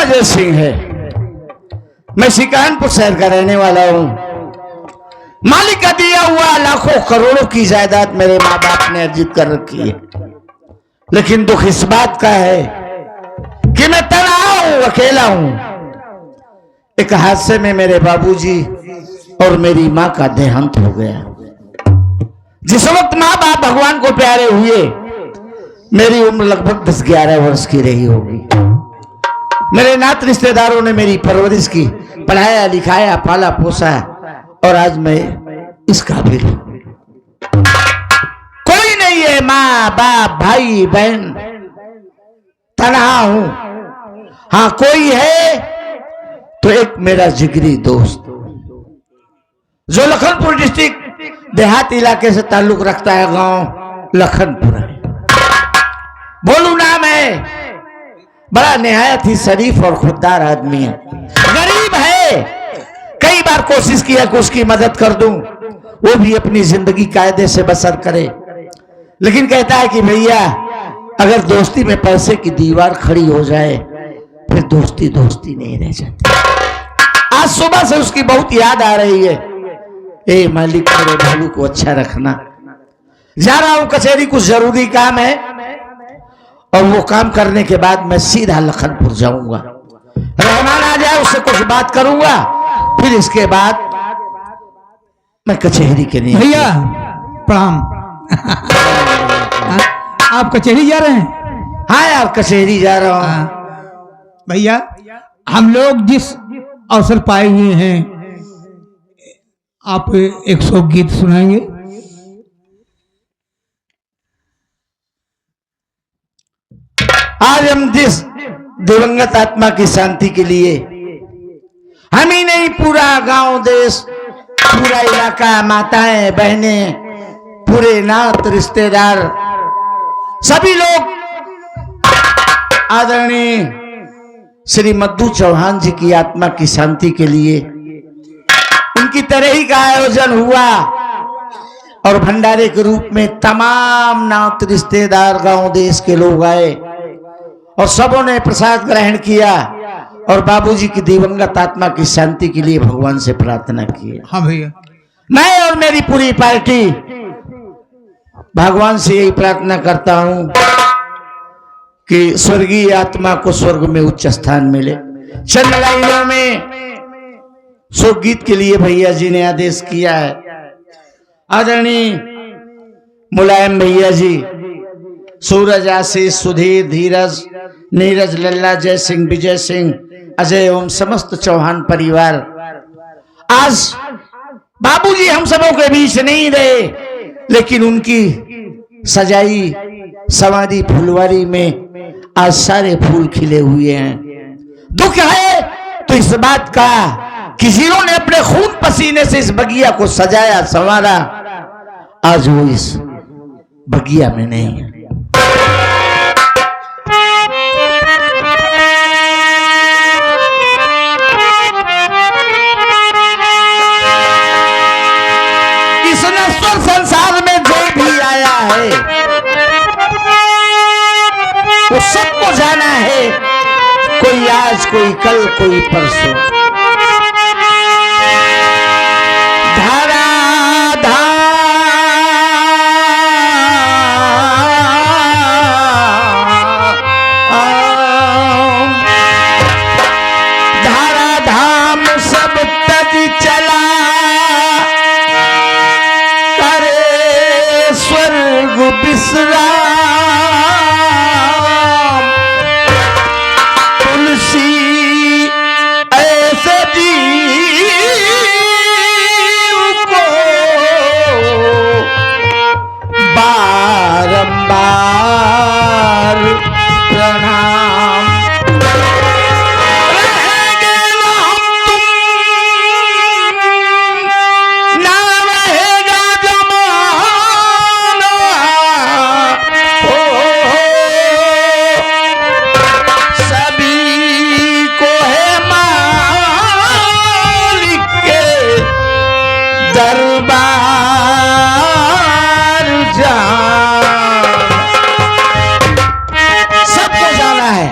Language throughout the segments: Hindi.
अजय सिंह है। मैं शिकानपुर शहर का रहने वाला हूं। मालिक का दिया हुआ लाखों करोड़ों की जायदाद मेरे माँ बाप ने अर्जित कर रखी है, लेकिन दुख इस बात का है कि मैं तन्हा हूं, अकेला हूं। एक हादसे में मेरे बाबूजी और मेरी माँ का देहांत हो गया। जिस वक्त माँ बाप भगवान को प्यारे हुए, मेरी उम्र लगभग 10-11 वर्ष की रही होगी। मेरे नात रिश्तेदारों ने मेरी परवरिश की, पढ़ाया लिखाया, पाला पोसा, और आज मैं इस काबिल हूं। कोई नहीं है, माँ बाप भाई बहन, तन्हा हूं। हाँ कोई है तो एक मेरा जिगरी दोस्त जो लखनपुर डिस्ट्रिक्ट देहात इलाके से ताल्लुक रखता है, गांव लखनपुर है। बोलू नाम है, बड़ा निहायत ही शरीफ और खुददार आदमी है। गरीब है, कई बार कोशिश किया कि उसकी मदद कर दूं, वो भी अपनी जिंदगी कायदे से बसर करे, लेकिन कहता है कि भैया अगर दोस्ती में पैसे की दीवार खड़ी हो जाए फिर दोस्ती दोस्ती नहीं रह जाती। आज सुबह से उसकी बहुत याद आ रही है। ए मालिक मेरे भालू को अच्छा रखना। जा रहा हूं कचहरी, कुछ जरूरी काम है, और वो काम करने के बाद मैं सीधा लखनपुर जाऊंगा। रहमान आ जाए, उससे कुछ बात करूंगा, फिर इसके बाद मैं कचहरी के लिए। भैया प्रणाम। आप कचहरी जा रहे हैं? हाँ यार, कचहरी जा रहा हूँ। भैया हम लोग जिस अवसर पाए हुए हैं, आप एक शोक गीत सुनाएंगे? आज हम जिस दिवंगत आत्मा की शांति के लिए, हम ही नहीं पूरा गांव देश, पूरा इलाका, माताएं बहनें, पूरे नात रिश्तेदार, सभी लोग आदरणीय श्री मद्दू चौहान जी की आत्मा की शांति के लिए उनकी तरह ही का आयोजन हुआ, और भंडारे के रूप में तमाम नात रिश्तेदार गांव देश के लोग आए और सबों ने प्रसाद ग्रहण किया और बाबूजी की दिवंगत आत्मा की शांति के लिए भगवान से प्रार्थना की। हाँ भैया, मैं और मेरी पूरी पार्टी भगवान से यही प्रार्थना करता हूं कि स्वर्गीय आत्मा को स्वर्ग में उच्च स्थान मिले। चंद लाइनों में शोक गीत के लिए भैया जी ने आदेश किया है। आदरणीय मुलायम भैया जी, सूरज, आशीष, सुधीर, धीरज, नीरज, लल्ला, जय सिंह, विजय सिंह, अजय एवं समस्त चौहान परिवार, आज बाबूजी हम सबों के बीच नहीं रहे, लेकिन उनकी सजाई सवारी फुलवारी में आज सारे फूल खिले हुए हैं। दुख है तो इस बात का कि जिन्होंने अपने खून पसीने से इस बगिया को सजाया संवारा, आज वो इस बगिया में नहीं है। इस नश्वर संसार में जो भी आया है वो सबको जाना है, कोई आज, कोई कल, कोई परसों। धारा धाम सब तज चला, करे स्वर्ग बिसरा, ऐसे जीव को बारंबार प्रणाम। रहेंगे ना हम तुम, ना रहेगा जमाना, सभी को है मालिक के दरबार सबको जाना है।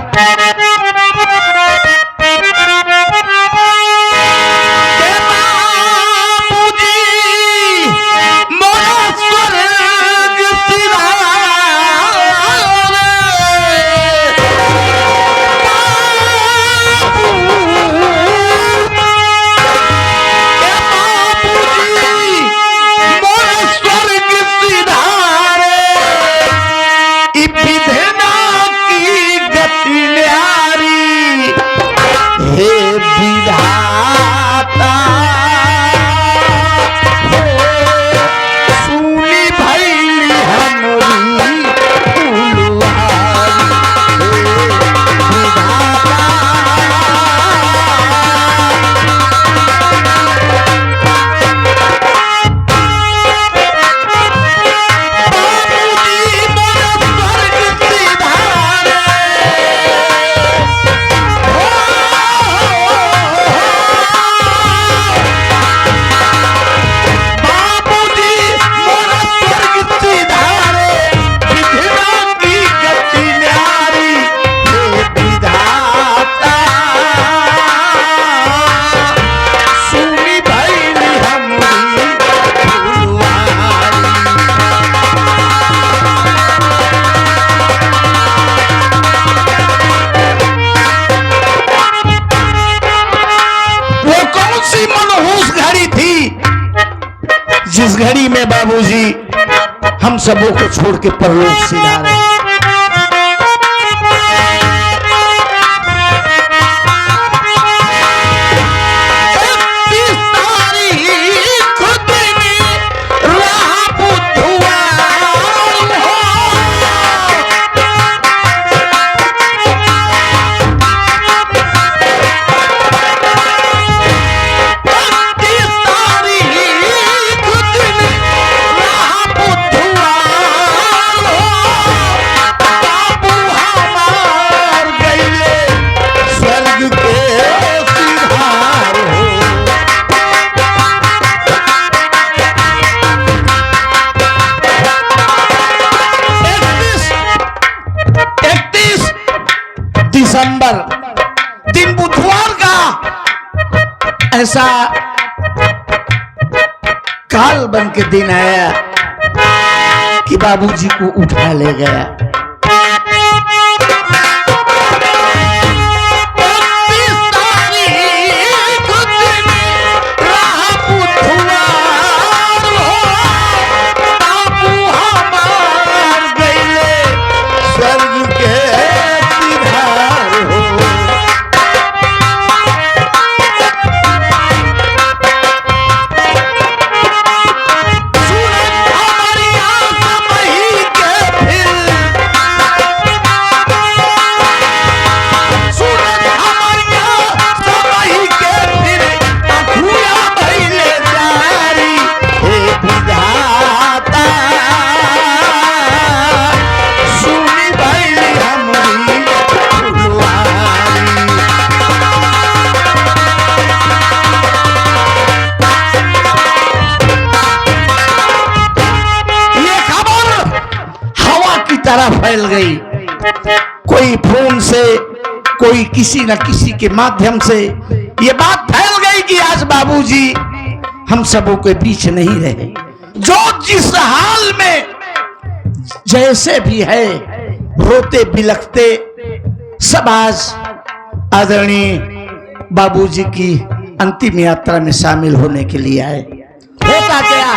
इस घड़ी में बाबूजी हम सबों को छोड़ के परलोक सिधा रहे। दिसंबर दिन बुधवार का ऐसा काल बन के दिन आया कि बाबूजी को उठा ले गया। तरह फैल गई, कोई फोन से, कोई किसी न किसी के माध्यम से ये बात फैल गई कि आज बाबूजी हम सबों के बीच नहीं रहे। जो जिस हाल में जैसे भी है, रोते बिलखते सब आज आदरणीय बाबूजी की अंतिम यात्रा में शामिल होने के लिए आए। होता क्या,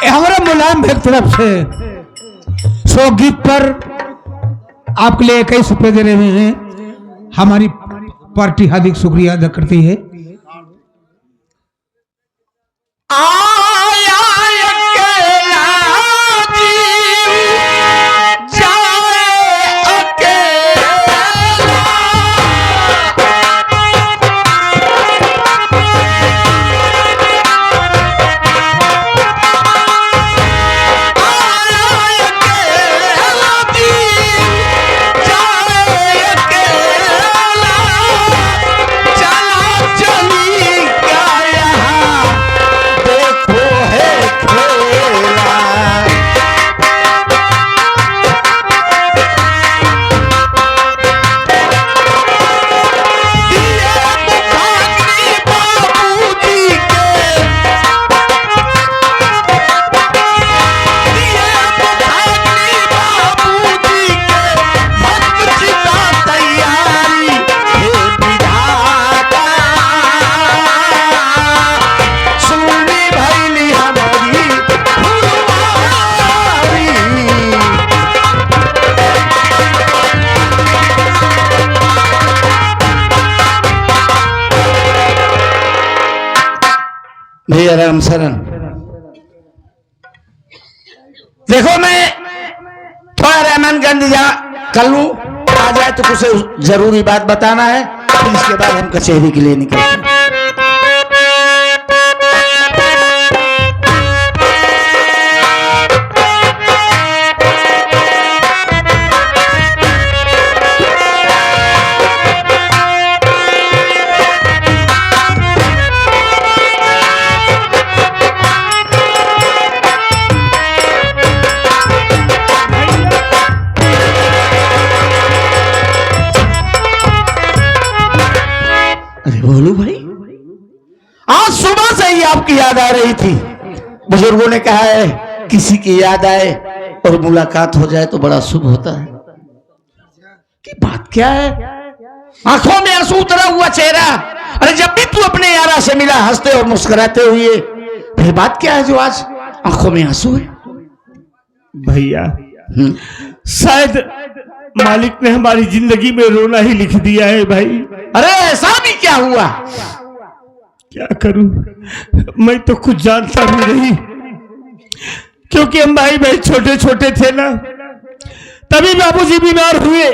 हमारा मुलायम भाई तरफ से सो गीत पर आपके लिए 21 रुपये दे रहे हैं। हमारी पार्टी हार्दिक शुक्रिया अदा करती है। सिया राम शरण। देखो मैं थोड़ा रहमानगंज जा कर लूं, आ जाए तो कुछ जरूरी बात बताना है, फिर इसके बाद हम कचहरी के लिए निकलते हैं। बोलू भाई, आज सुबह से ही आपकी याद आ रही थी। बुजुर्गों ने कहा है किसी की याद आए और मुलाकात हो जाए तो बड़ा शुभ होता है। कि बात क्या है? आंखों में आंसू उतरा हुआ चेहरा। अरे जब भी तू अपने यारा से मिला हंसते और मुस्कुराते हुए, फिर बात क्या है जो आज आंखों में आंसू है? भैया शायद मालिक ने हमारी जिंदगी में रोना ही लिख दिया है भाई। अरे ऐसा भी क्या हुआ? क्या करूं, मैं तो कुछ जानता भी नहीं, क्योंकि हम भाई भाई छोटे छोटे थे ना, तभी बाबूजी बीमार हुए।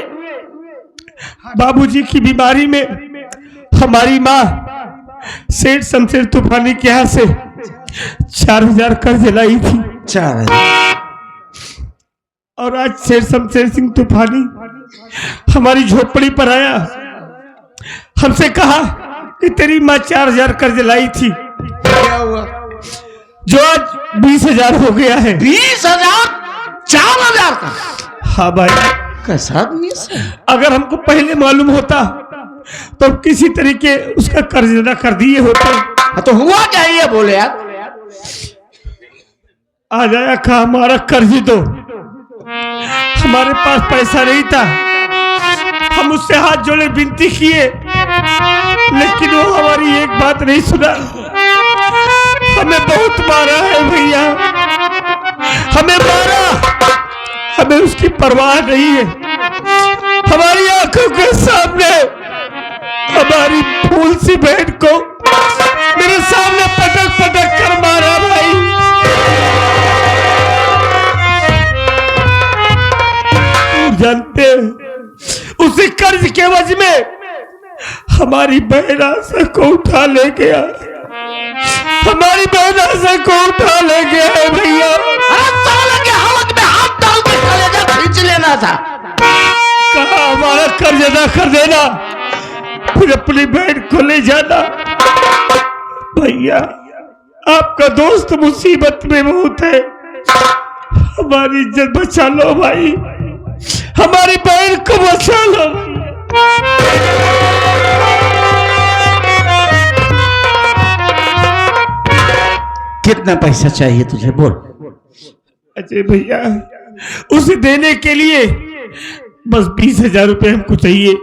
बाबूजी की बीमारी में हमारी माँ सेठ शमशेर तूफानी के यहाँ से 4000 कर्ज लाई थी। 4000? और आज शेर शमशेर सिंह तूफानी हमारी झोपड़ी पर आया, हमसे कहा कि तेरी माँ 4000 कर्ज लाई थी, क्या हुआ? जो आज 20,000 हो गया है। 20,000? 4,000 का? हाँ भाई, कैसा आदमी है? अगर हमको पहले मालूम होता तो किसी तरीके उसका कर्ज अदा कर दिए होते। तो हुआ क्या ये बोले यार? आ जाया कहा हमारा कर्ज दो। हमारे पास पैसा नहीं था, हम उससे हाथ जोड़े विनती किए, लेकिन वो हमारी एक बात नहीं सुना। हमें बहुत मारा है भैया, हमें मारा, हमें उसकी परवाह नहीं है। हमारी आंखों के सामने हमारी फूल सी बहन को मेरे सामने पटक पटक कर मारा भाई। जानते हैं उसी कर्ज के वजह में हमारी बहन आशा को उठा ले गया, हमारी बहन आशा को उठा ले गया है भैया। साले के हाथ में हाथ डाल के कलेजा खींच लेना था। कहा हमारा कर्ज अदा कर देना, फिर अपनी बहन को ले जाना। भैया आपका दोस्त मुसीबत में बहुत है, हमारी इज्जत बचा लो भाई, हमारी बहन को बचा लो। कितना पैसा चाहिए तुझे बोल? अजय भैया उसे देने के लिए बस 20,000 रुपए हमको चाहिए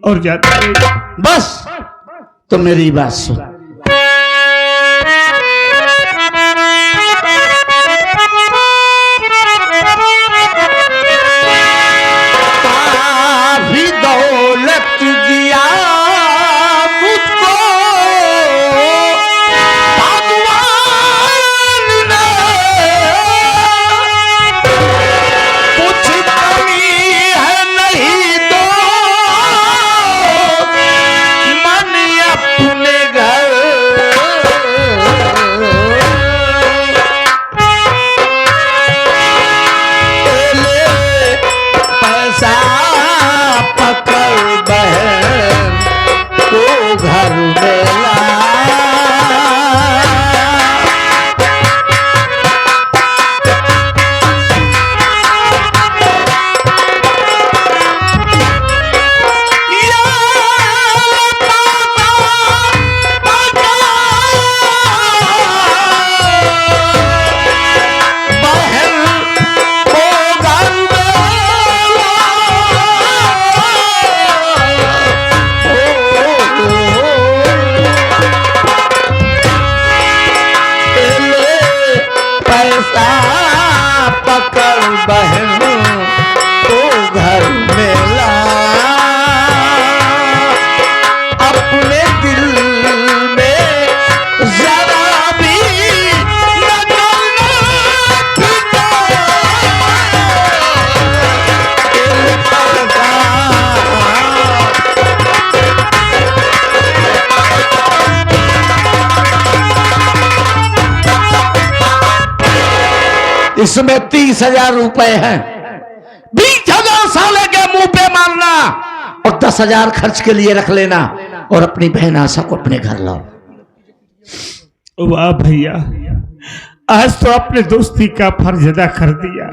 और जाता है। बस? तो मेरी बात सुन, दौलत दिया मुझको भगवान ने, कुछ कमी है नहीं दो मन अपने घर। पैसा पकड़ बहन को घर में ला। बहन को घर में ला, अपने दिल में जरा भी इसमें 30,000 रुपए हैं। 20,000 साले के मुंह पे मारना और 10,000 खर्च के लिए रख लेना और अपनी बहन आशा को अपने घर लाओ। वाह भैया, आज तो आपने दोस्ती का फर्ज अदा कर दिया।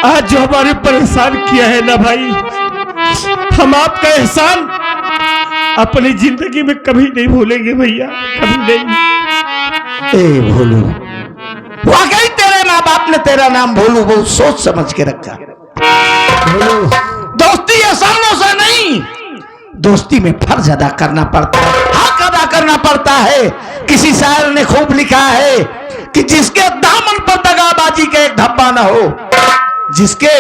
आज जो हमारे परेशान किया है ना भाई, हम आपका एहसान अपनी जिंदगी में कभी नहीं भूलेंगे भैया, कभी नहीं। ए भोलू, वाकई तेरे माँ बाप ने तेरा नाम भोलू बहुत सोच समझ के रखा। भोलू, दोस्ती एहसानों से नहीं, दोस्ती में फर्ज अदा करना पड़ता है, हक अदा करना पड़ता है। किसी शायर ने खूब लिखा है कि जिसके दामन पर दगाबाजी का एक धब्बा न हो, जिसके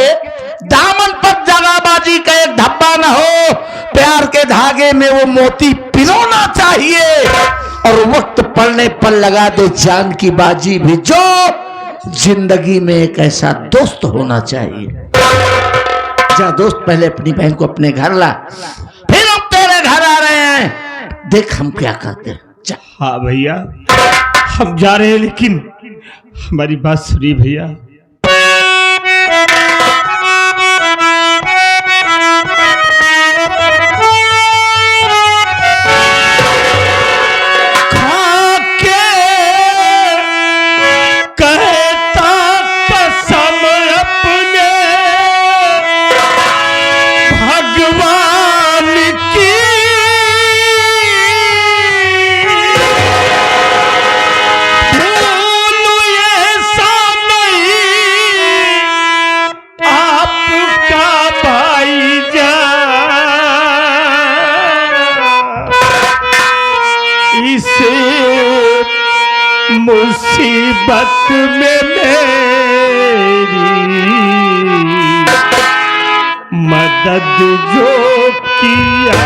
दामन पर दगाबाजी का एक धब्बा न हो, प्यार के धागे में वो मोती पिरोना चाहिए और वक्त पड़ने पर लगा दे जान की बाजी भी। जो जिंदगी में एक ऐसा दोस्त होना चाहिए। जा दोस्त, पहले अपनी बहन को अपने घर ला, फिर हम तेरे घर आ रहे हैं, देख हम क्या करते हैं। हाँ भैया, हम जा रहे हैं, लेकिन हमारी बात सुनिए भैया। मुसीबत में मेरी मदद जो किया,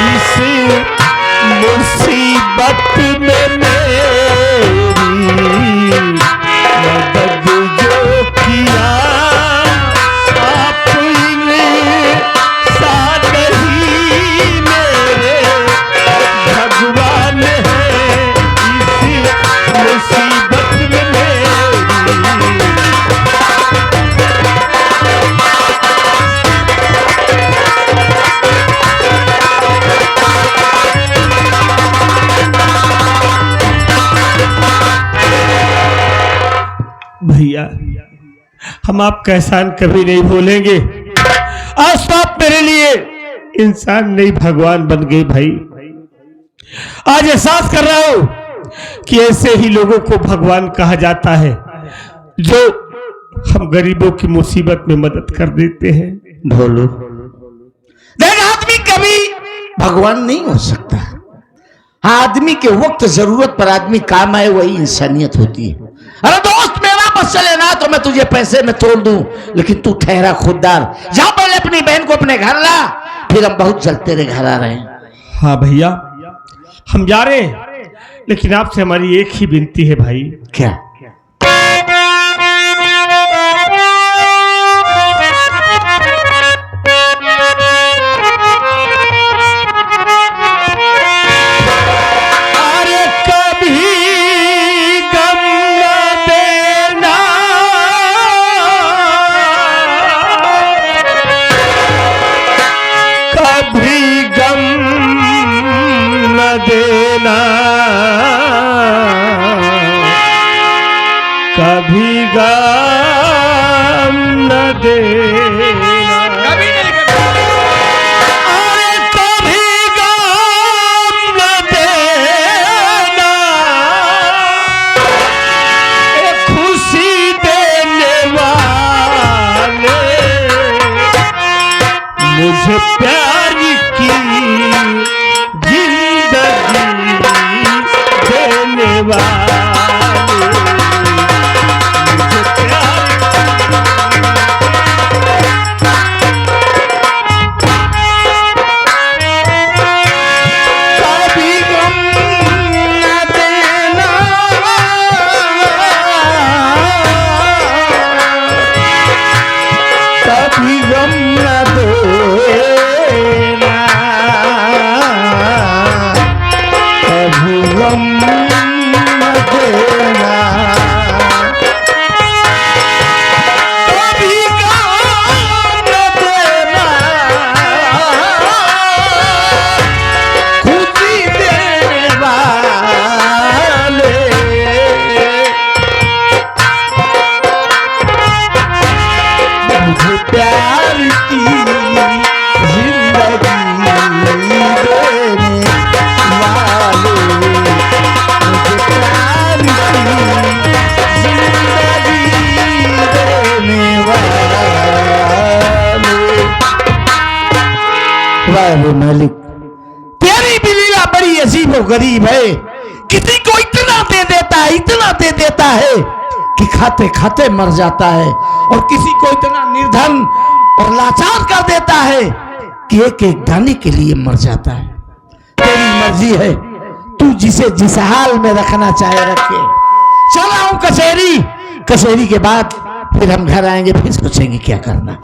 इस मुसीबत में मेरी मदद जो किया, आपने साथ ही मेरे भगवान है, इस मुसीबत में मेरी। भैया, हम आपका एहसान कभी नहीं भूलेंगे। आज तो आप मेरे लिए इंसान नहीं भगवान बन गए भाई। आज एहसास कर रहा हूं कि ऐसे ही लोगों को भगवान कहा जाता है, जो हम गरीबों की मुसीबत में मदद कर देते हैं। भोलू, देख, आदमी कभी भगवान नहीं हो सकता। आदमी के वक्त जरूरत पर आदमी काम आए, वही इंसानियत होती है। अरे दोस्त, मेरा बस चले ना तो मैं तुझे पैसे में तोड़ दूं, लेकिन तू ठहरा खुददार। जा पहले अपनी बहन को अपने घर ला, फिर हम बहुत जल्द तेरे घर आ रहे हैं। हाँ भैया, हम जा रहे हैं, लेकिन आपसे हमारी एक ही विनती है भाई। क्या? कभी गम न देना, कभी नहीं अरे कभी गम न देना, खुशी देने वाले, मुझे प्यार की जिंदगी देने वाले। मुझे प्यार की जिंदगी देने वाले, मुझे प्यार की जिंदगी देने वाले। वाह मालिक, तेरी भी लीला बड़ी अजीब और गरीब है। किसी को इतना दे देता है, इतना दे देता है कि खाते खाते मर जाता है, और किसी को इतना निर्धन और लाचार कर देता है कि एक एक दाने के लिए मर जाता है। तेरी मर्जी है, तू जिसे जिस हाल में रखना चाहे रखे। चला हूं कचहरी, कचहरी के बाद फिर हम घर आएंगे, फिर सोचेंगे क्या करना।